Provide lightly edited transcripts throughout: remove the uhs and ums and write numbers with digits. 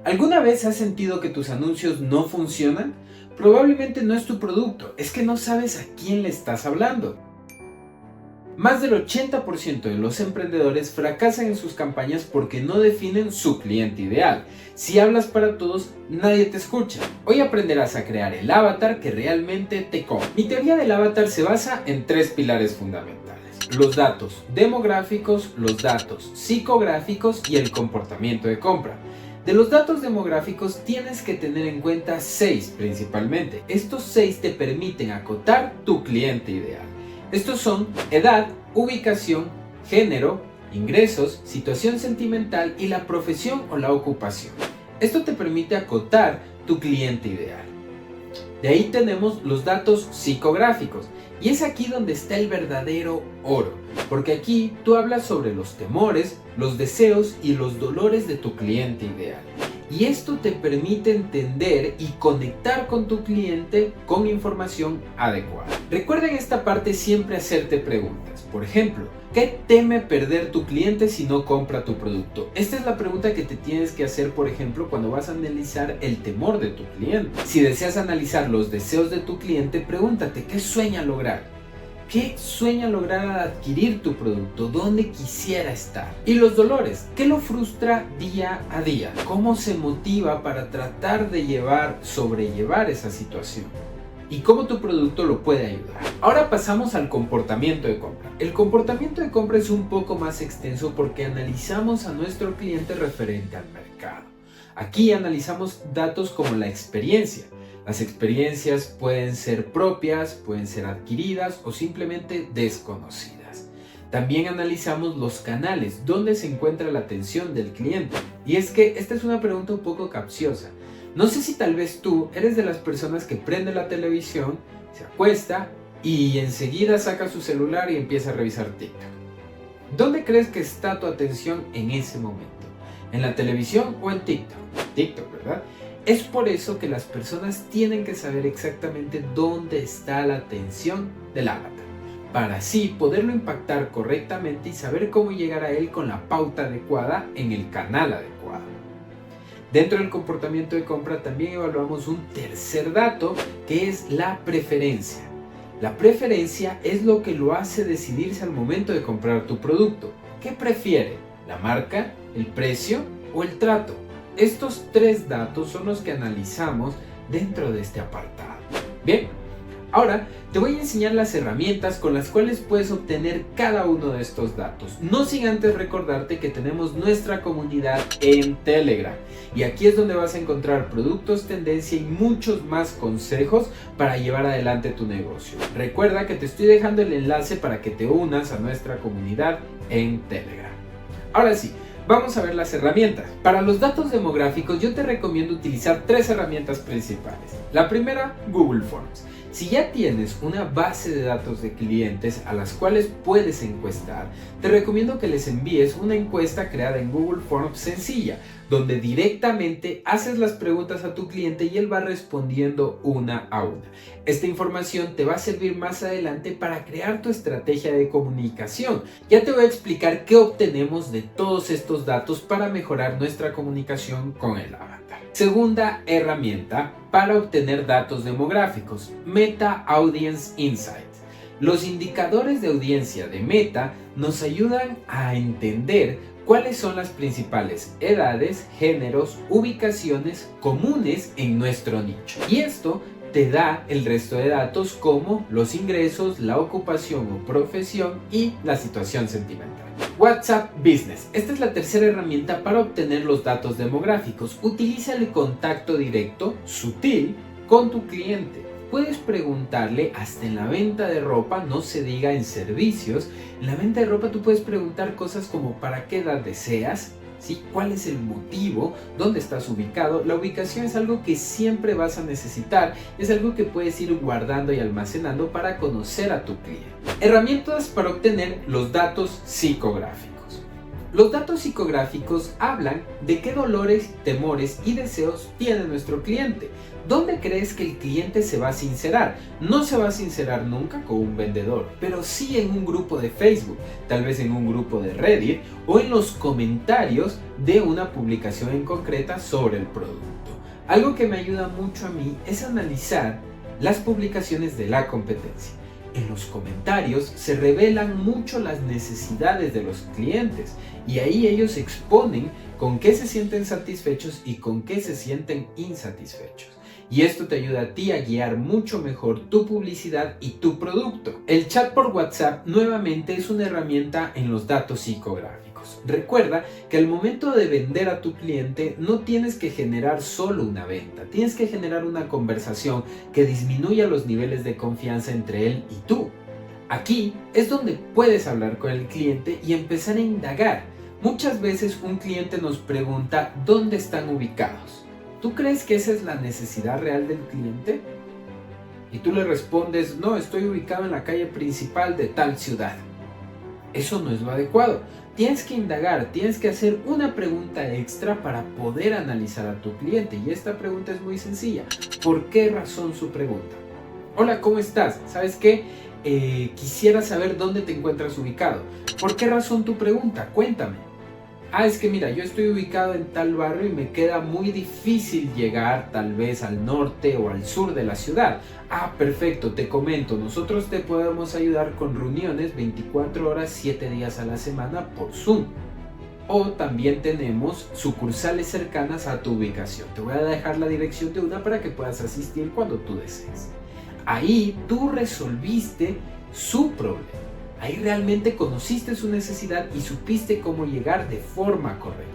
¿Alguna vez has sentido que tus anuncios no funcionan? Probablemente no es tu producto, es que no sabes a quién le estás hablando. Más del 80% de los emprendedores fracasan en sus campañas porque no definen su cliente ideal. Si hablas para todos, nadie te escucha. Hoy aprenderás a crear el avatar que realmente te compra. Mi teoría del avatar se basa en 3 pilares fundamentales: los datos demográficos, los datos psicográficos y el comportamiento de compra. De los datos demográficos tienes que tener en cuenta 6 principalmente. Estos 6 te permiten acotar tu cliente ideal. Estos son edad, ubicación, género, ingresos, situación sentimental y la profesión o la ocupación. Esto te permite acotar tu cliente ideal. De ahí tenemos los datos psicográficos, y es aquí donde está el verdadero oro, porque aquí tú hablas sobre los temores, los deseos y los dolores de tu cliente ideal. Y esto te permite entender y conectar con tu cliente con información adecuada. Recuerda en esta parte siempre hacerte preguntas. Por ejemplo, ¿qué teme perder tu cliente si no compra tu producto? Esta es la pregunta que te tienes que hacer, por ejemplo, cuando vas a analizar el temor de tu cliente. Si deseas analizar los deseos de tu cliente, pregúntate, ¿qué sueña lograr? ¿Qué sueña lograr al adquirir tu producto? ¿Dónde quisiera estar? Y los dolores, ¿qué lo frustra día a día? ¿Cómo se motiva para tratar de sobrellevar esa situación? ¿Y cómo tu producto lo puede ayudar? Ahora pasamos al comportamiento de compra. El comportamiento de compra es un poco más extenso porque analizamos a nuestro cliente referente al mercado. Aquí analizamos datos como la experiencia. Las experiencias pueden ser propias, pueden ser adquiridas o simplemente desconocidas. También analizamos los canales, donde se encuentra la atención del cliente. Y es que esta es una pregunta un poco capciosa. No sé si tal vez tú eres de las personas que prende la televisión, se acuesta y enseguida saca su celular y empieza a revisar TikTok. ¿Dónde crees que está tu atención en ese momento? ¿En la televisión o en TikTok? TikTok, ¿verdad? Es por eso que las personas tienen que saber exactamente dónde está la atención del avatar, para así poderlo impactar correctamente y saber cómo llegar a él con la pauta adecuada en el canal adecuado. Dentro del comportamiento de compra también evaluamos un tercer dato, que es la preferencia. La preferencia es lo que lo hace decidirse al momento de comprar tu producto. ¿Qué prefiere? ¿La marca, el precio o el trato? Estos 3 datos son los que analizamos dentro de este apartado. Bien, ahora te voy a enseñar las herramientas con las cuales puedes obtener cada uno de estos datos. No sin antes recordarte que tenemos nuestra comunidad en Telegram. Y aquí es donde vas a encontrar productos, tendencia y muchos más consejos para llevar adelante tu negocio. Recuerda que te estoy dejando el enlace para que te unas a nuestra comunidad en Telegram. Ahora sí, vamos a ver las herramientas. Para los datos demográficos yo te recomiendo utilizar 3 herramientas principales. La primera, Google Forms. Si ya tienes una base de datos de clientes a las cuales puedes encuestar, te recomiendo que les envíes una encuesta creada en Google Forms sencilla, donde directamente haces las preguntas a tu cliente y él va respondiendo una a una. Esta información te va a servir más adelante para crear tu estrategia de comunicación. Ya te voy a explicar qué obtenemos de todos estos datos para mejorar nuestra comunicación con el avatar. Segunda herramienta para obtener datos demográficos, Meta Audience Insights. Los indicadores de audiencia de Meta nos ayudan a entender cuáles son las principales edades, géneros, ubicaciones comunes en nuestro nicho. Y esto te da el resto de datos como los ingresos, la ocupación o profesión y la situación sentimental. WhatsApp Business. Esta es la tercera herramienta para obtener los datos demográficos. Utiliza el contacto directo, sutil, con tu cliente. Puedes preguntarle hasta en la venta de ropa, no se diga en servicios. En la venta de ropa tú puedes preguntar cosas como ¿para qué edad deseas? ¿Sí? ¿Cuál es el motivo? ¿Dónde estás ubicado? La ubicación es algo que siempre vas a necesitar, es algo que puedes ir guardando y almacenando para conocer a tu cliente. Herramientas para obtener los datos psicográficos. Los datos psicográficos hablan de qué dolores, temores y deseos tiene nuestro cliente. ¿Dónde crees que el cliente se va a sincerar? No se va a sincerar nunca con un vendedor, pero sí en un grupo de Facebook, tal vez en un grupo de Reddit o en los comentarios de una publicación en concreta sobre el producto. Algo que me ayuda mucho a mí es analizar las publicaciones de la competencia. En los comentarios se revelan mucho las necesidades de los clientes y ahí ellos exponen con qué se sienten satisfechos y con qué se sienten insatisfechos. Y esto te ayuda a ti a guiar mucho mejor tu publicidad y tu producto. El chat por WhatsApp nuevamente es una herramienta en los datos psicográficos. Recuerda que al momento de vender a tu cliente no tienes que generar solo una venta, tienes que generar una conversación que disminuya los niveles de confianza entre él y tú. Aquí es donde puedes hablar con el cliente y empezar a indagar. Muchas veces un cliente nos pregunta dónde están ubicados. ¿Tú crees que esa es la necesidad real del cliente? Y tú le respondes, no, estoy ubicado en la calle principal de tal ciudad. Eso no es lo adecuado. Tienes que indagar, tienes que hacer una pregunta extra para poder analizar a tu cliente. Y esta pregunta es muy sencilla. ¿Por qué razón su pregunta? Hola, ¿cómo estás? ¿Sabes qué? Quisiera saber dónde te encuentras ubicado. ¿Por qué razón tu pregunta? Cuéntame. Es que mira, yo estoy ubicado en tal barrio y me queda muy difícil llegar tal vez al norte o al sur de la ciudad. Perfecto, te comento, nosotros te podemos ayudar con reuniones 24 horas, 7 días a la semana por Zoom. O también tenemos sucursales cercanas a tu ubicación. Te voy a dejar la dirección de una para que puedas asistir cuando tú desees. Ahí tú resolviste su problema. Ahí realmente conociste su necesidad y supiste cómo llegar de forma correcta.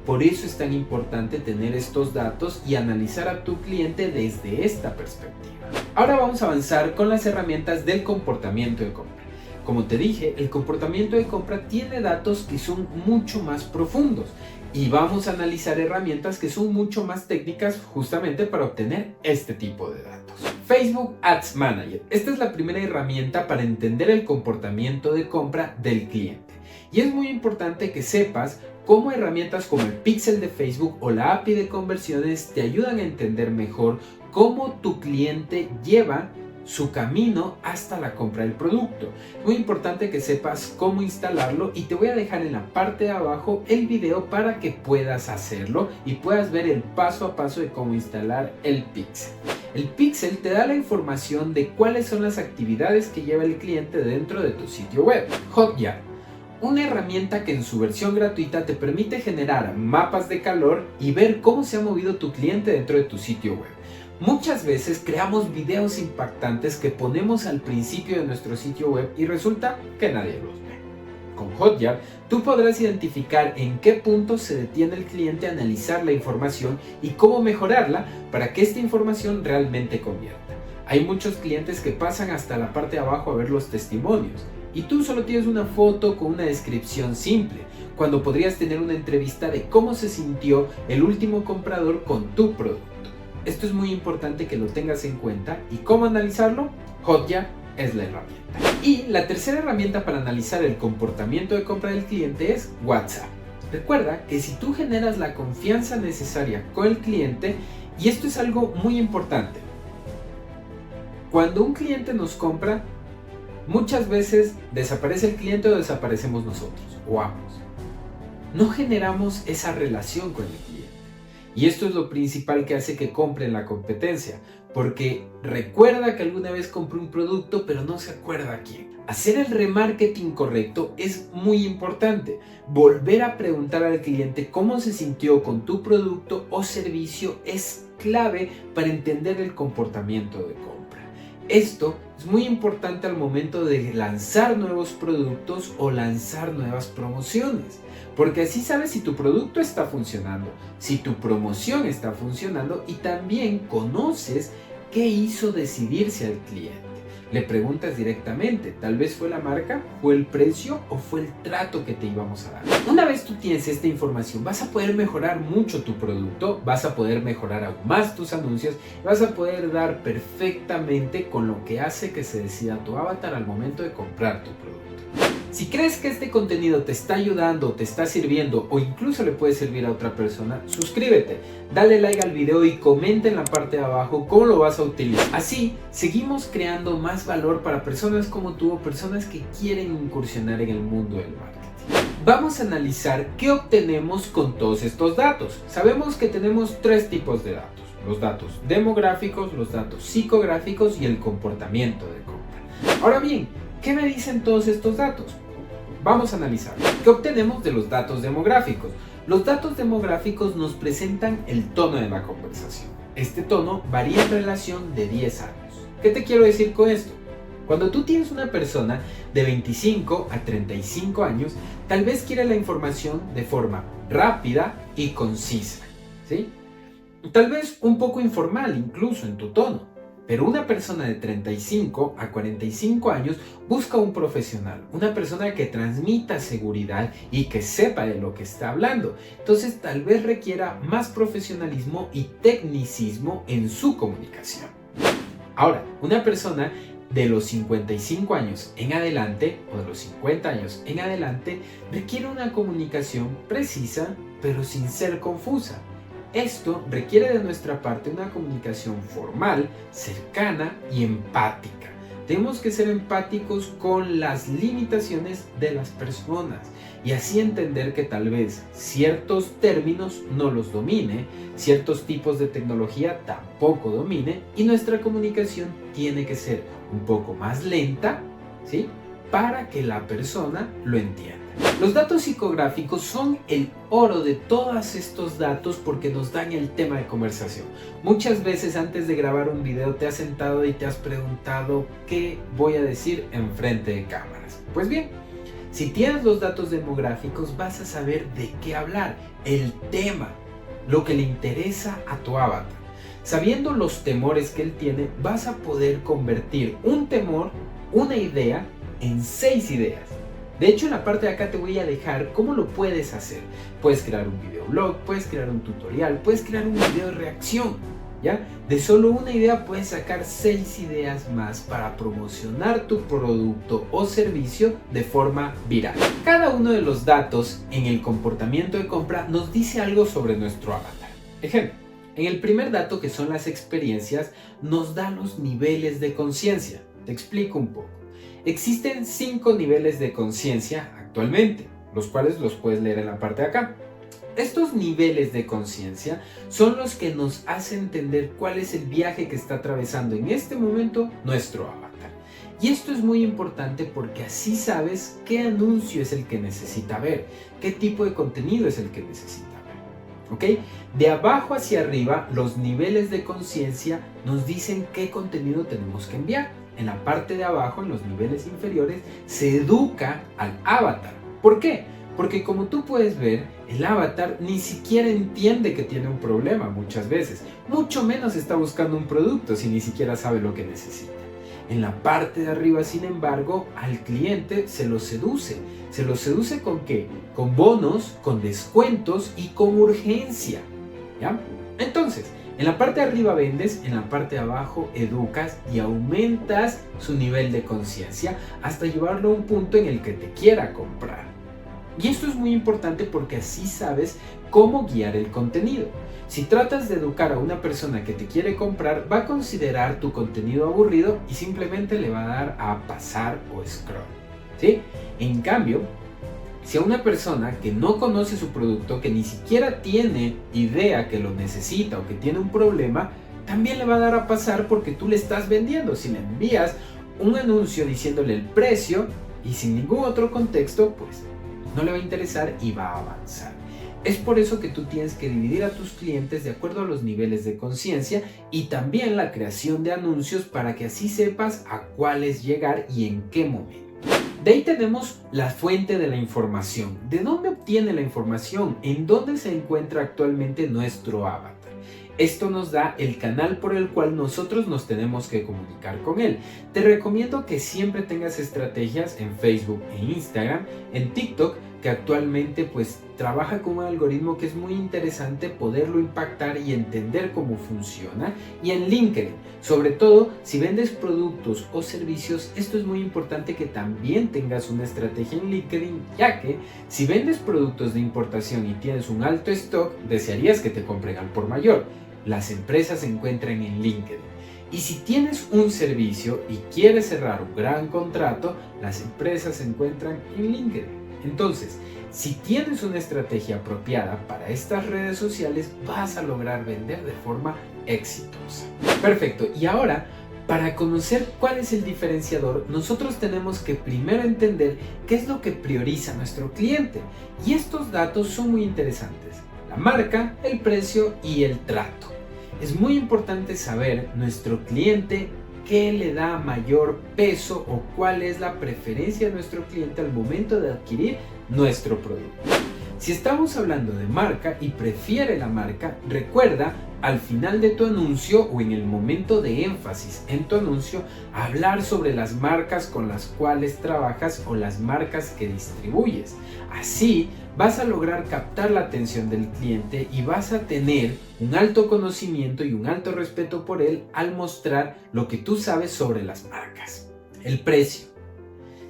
Por eso es tan importante tener estos datos y analizar a tu cliente desde esta perspectiva. Ahora vamos a avanzar con las herramientas del comportamiento de compra. Como te dije, el comportamiento de compra tiene datos que son mucho más profundos y vamos a analizar herramientas que son mucho más técnicas justamente para obtener este tipo de datos. Facebook Ads Manager. Esta es la primera herramienta para entender el comportamiento de compra del cliente. Y es muy importante que sepas cómo herramientas como el pixel de Facebook o la API de conversiones te ayudan a entender mejor cómo tu cliente lleva su camino hasta la compra del producto. Es muy importante que sepas cómo instalarlo y te voy a dejar en la parte de abajo el video para que puedas hacerlo y puedas ver el paso a paso de cómo instalar el pixel. El pixel te da la información de cuáles son las actividades que lleva el cliente dentro de tu sitio web. Hotjar, una herramienta que en su versión gratuita te permite generar mapas de calor y ver cómo se ha movido tu cliente dentro de tu sitio web. Muchas veces creamos videos impactantes que ponemos al principio de nuestro sitio web y resulta que nadie los ve. Con Hotjar, tú podrás identificar en qué punto se detiene el cliente a analizar la información y cómo mejorarla para que esta información realmente convierta. Hay muchos clientes que pasan hasta la parte de abajo a ver los testimonios y tú solo tienes una foto con una descripción simple, cuando podrías tener una entrevista de cómo se sintió el último comprador con tu producto. Esto es muy importante que lo tengas en cuenta. ¿Y cómo analizarlo? Hotjar es la herramienta. Y la tercera herramienta para analizar el comportamiento de compra del cliente es WhatsApp. Recuerda que si tú generas la confianza necesaria con el cliente, y esto es algo muy importante, cuando un cliente nos compra, muchas veces desaparece el cliente o desaparecemos nosotros, o ambos. No generamos esa relación con el cliente. Y esto es lo principal que hace que compren la competencia, porque recuerda que alguna vez compró un producto pero no se acuerda a quién. Hacer el remarketing correcto es muy importante. Volver a preguntar al cliente cómo se sintió con tu producto o servicio es clave para entender el comportamiento de compra. Esto es muy importante al momento de lanzar nuevos productos o lanzar nuevas promociones, porque así sabes si tu producto está funcionando, si tu promoción está funcionando y también conoces qué hizo decidirse al cliente. Le preguntas directamente, tal vez fue la marca, fue el precio o fue el trato que te íbamos a dar. Una vez tú tienes esta información, vas a poder mejorar mucho tu producto, vas a poder mejorar aún más tus anuncios, vas a poder dar perfectamente con lo que hace que se decida tu avatar al momento de comprar tu producto. Si crees que este contenido te está ayudando, te está sirviendo o incluso le puede servir a otra persona, suscríbete, dale like al video y comenta en la parte de abajo cómo lo vas a utilizar. Así, seguimos creando más valor para personas como tú o personas que quieren incursionar en el mundo del marketing. Vamos a analizar qué obtenemos con todos estos datos. Sabemos que tenemos tres tipos de datos: los datos demográficos, los datos psicográficos y el comportamiento de compra. Ahora bien, ¿qué me dicen todos estos datos? Vamos a analizar. ¿Qué obtenemos de los datos demográficos? Los datos demográficos nos presentan el tono de la conversación. Este tono varía en relación de 10 años. ¿Qué te quiero decir con esto? Cuando tú tienes una persona de 25 a 35 años, tal vez quiere la información de forma rápida y concisa, ¿sí? Tal vez un poco informal incluso en tu tono. Pero una persona de 35 a 45 años busca un profesional, una persona que transmita seguridad y que sepa de lo que está hablando. Entonces tal vez requiera más profesionalismo y tecnicismo en su comunicación. Ahora, una persona de los 55 años en adelante o de los 50 años en adelante requiere una comunicación precisa pero sin ser confusa. Esto requiere de nuestra parte una comunicación formal, cercana y empática. Tenemos que ser empáticos con las limitaciones de las personas y así entender que tal vez ciertos términos no los domine, ciertos tipos de tecnología tampoco domine y nuestra comunicación tiene que ser un poco más lenta, ¿sí?, para que la persona lo entienda. Los datos psicográficos son el oro de todos estos datos porque nos dan el tema de conversación. Muchas veces antes de grabar un video te has sentado y te has preguntado ¿qué voy a decir en frente de cámaras? Pues bien, si tienes los datos demográficos vas a saber de qué hablar, el tema, lo que le interesa a tu avatar. Sabiendo los temores que él tiene, vas a poder convertir un temor, una idea, en 6 ideas. De hecho, en la parte de acá te voy a dejar cómo lo puedes hacer. Puedes crear un videoblog, puedes crear un tutorial, puedes crear un video de reacción, ¿ya? De solo una idea puedes sacar 6 ideas más para promocionar tu producto o servicio de forma viral. Cada uno de los datos en el comportamiento de compra nos dice algo sobre nuestro avatar. Ejemplo, en el primer dato, que son las experiencias, nos da los niveles de conciencia. Te explico un poco. Existen 5 niveles de conciencia actualmente, los cuales los puedes leer en la parte de acá. Estos niveles de conciencia son los que nos hacen entender cuál es el viaje que está atravesando en este momento nuestro avatar. Y esto es muy importante porque así sabes qué anuncio es el que necesita ver, qué tipo de contenido es el que necesita ver. ¿Ok? De abajo hacia arriba, los niveles de conciencia nos dicen qué contenido tenemos que enviar. En la parte de abajo, en los niveles inferiores, se educa al avatar. ¿Por qué? Porque como tú puedes ver, el avatar ni siquiera entiende que tiene un problema muchas veces. Mucho menos está buscando un producto si ni siquiera sabe lo que necesita. En la parte de arriba, sin embargo, al cliente se lo seduce. ¿Se lo seduce con qué? Con bonos, con descuentos y con urgencia, ¿ya? Entonces, en la parte de arriba vendes, en la parte de abajo educas y aumentas su nivel de conciencia hasta llevarlo a un punto en el que te quiera comprar. Y esto es muy importante porque así sabes cómo guiar el contenido. Si tratas de educar a una persona que te quiere comprar, va a considerar tu contenido aburrido y simplemente le va a dar a pasar o scroll, ¿sí? En cambio, si a una persona que no conoce su producto, que ni siquiera tiene idea que lo necesita o que tiene un problema, también le va a dar a pasar porque tú le estás vendiendo. Si le envías un anuncio diciéndole el precio y sin ningún otro contexto, pues no le va a interesar y va a avanzar. Es por eso que tú tienes que dividir a tus clientes de acuerdo a los niveles de conciencia y también la creación de anuncios para que así sepas a cuáles llegar y en qué momento. De ahí tenemos la fuente de la información. ¿De dónde obtiene la información? ¿En dónde se encuentra actualmente nuestro avatar? Esto nos da el canal por el cual nosotros nos tenemos que comunicar con él. Te recomiendo que siempre tengas estrategias en Facebook e Instagram, en TikTok, que actualmente pues trabaja con un algoritmo que es muy interesante poderlo impactar y entender cómo funciona. Y en LinkedIn, sobre todo si vendes productos o servicios, esto es muy importante que también tengas una estrategia en LinkedIn, ya que si vendes productos de importación y tienes un alto stock, desearías que te compren al por mayor. Las empresas se encuentran en LinkedIn. Y si tienes un servicio y quieres cerrar un gran contrato, las empresas se encuentran en LinkedIn. Entonces, si tienes una estrategia apropiada para estas redes sociales, vas a lograr vender de forma exitosa. Perfecto, y ahora, para conocer cuál es el diferenciador, nosotros tenemos que primero entender qué es lo que prioriza nuestro cliente. Y estos datos son muy interesantes: la marca, el precio y el trato. Es muy importante saber nuestro cliente qué le da mayor peso o cuál es la preferencia de nuestro cliente al momento de adquirir nuestro producto. Si estamos hablando de marca y prefiere la marca, recuerda al final de tu anuncio o en el momento de énfasis en tu anuncio hablar sobre las marcas con las cuales trabajas o las marcas que distribuyes. Así vas a lograr captar la atención del cliente y vas a tener un alto conocimiento y un alto respeto por él al mostrar lo que tú sabes sobre las marcas. El precio.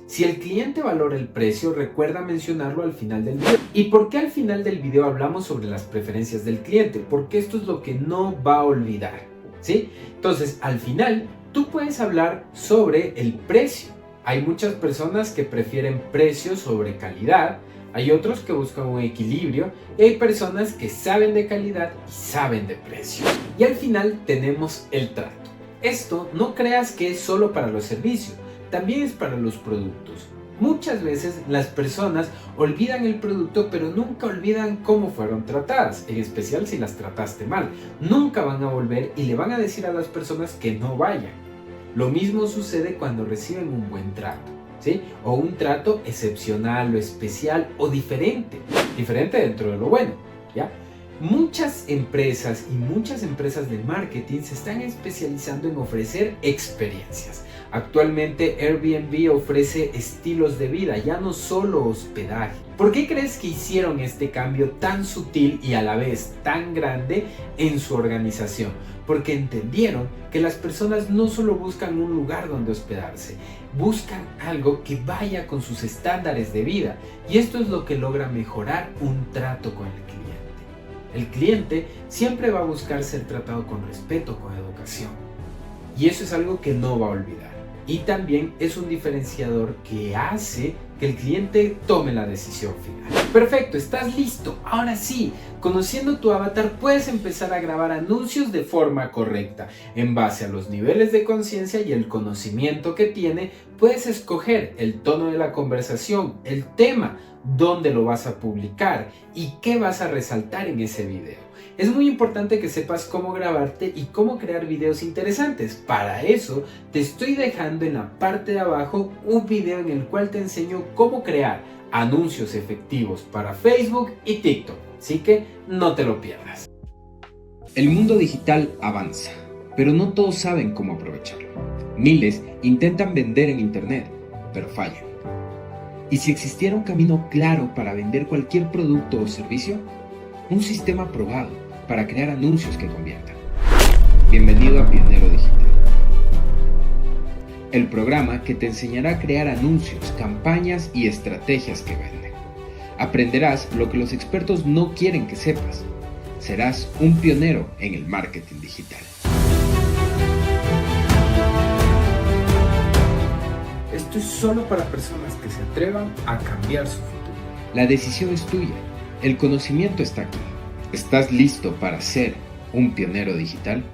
Si el cliente valora el precio, recuerda mencionarlo al final del video. ¿Y por qué al final del video hablamos sobre las preferencias del cliente? Porque esto es lo que no va a olvidar, ¿sí? Entonces, al final, tú puedes hablar sobre el precio. Hay muchas personas que prefieren precio sobre calidad, hay otros que buscan un equilibrio y hay personas que saben de calidad y saben de precio. Y al final tenemos el trato. Esto no creas que es solo para los servicios, también es para los productos. Muchas veces las personas olvidan el producto, pero nunca olvidan cómo fueron tratadas, en especial si las trataste mal. Nunca van a volver y le van a decir a las personas que no vayan. Lo mismo sucede cuando reciben un buen trato, ¿sí? O un trato excepcional o especial o diferente dentro de lo bueno, ¿ya? Muchas empresas de marketing se están especializando en ofrecer experiencias. Actualmente Airbnb ofrece estilos de vida, ya no solo hospedaje. ¿Por qué crees que hicieron este cambio tan sutil y a la vez tan grande en su organización? Porque entendieron que las personas no solo buscan un lugar donde hospedarse, buscan algo que vaya con sus estándares de vida. Y esto es lo que logra mejorar un trato con el cliente. El cliente siempre va a buscar ser tratado con respeto, con educación. Y eso es algo que no va a olvidar. Y también es un diferenciador que hace que el cliente tome la decisión final. Perfecto, ¿estás listo? Ahora sí, conociendo tu avatar puedes empezar a grabar anuncios de forma correcta. En base a los niveles de conciencia y el conocimiento que tiene, puedes escoger el tono de la conversación, el tema, dónde lo vas a publicar y qué vas a resaltar en ese video. Es muy importante que sepas cómo grabarte y cómo crear videos interesantes. Para eso te estoy dejando en la parte de abajo un video en el cual te enseño cómo crear anuncios efectivos para Facebook y TikTok. Así que no te lo pierdas. El mundo digital avanza, pero no todos saben cómo aprovecharlo. Miles intentan vender en internet, pero fallan. ¿Y si existiera un camino claro para vender cualquier producto o servicio? Un sistema probado para crear anuncios que conviertan. Bienvenido a Pionero Digital, el programa que te enseñará a crear anuncios, campañas y estrategias que venden. Aprenderás lo que los expertos no quieren que sepas. Serás un pionero en el marketing digital. Esto es solo para personas que se atrevan a cambiar su futuro. La decisión es tuya. El conocimiento está aquí. ¿Estás listo para ser un pionero digital?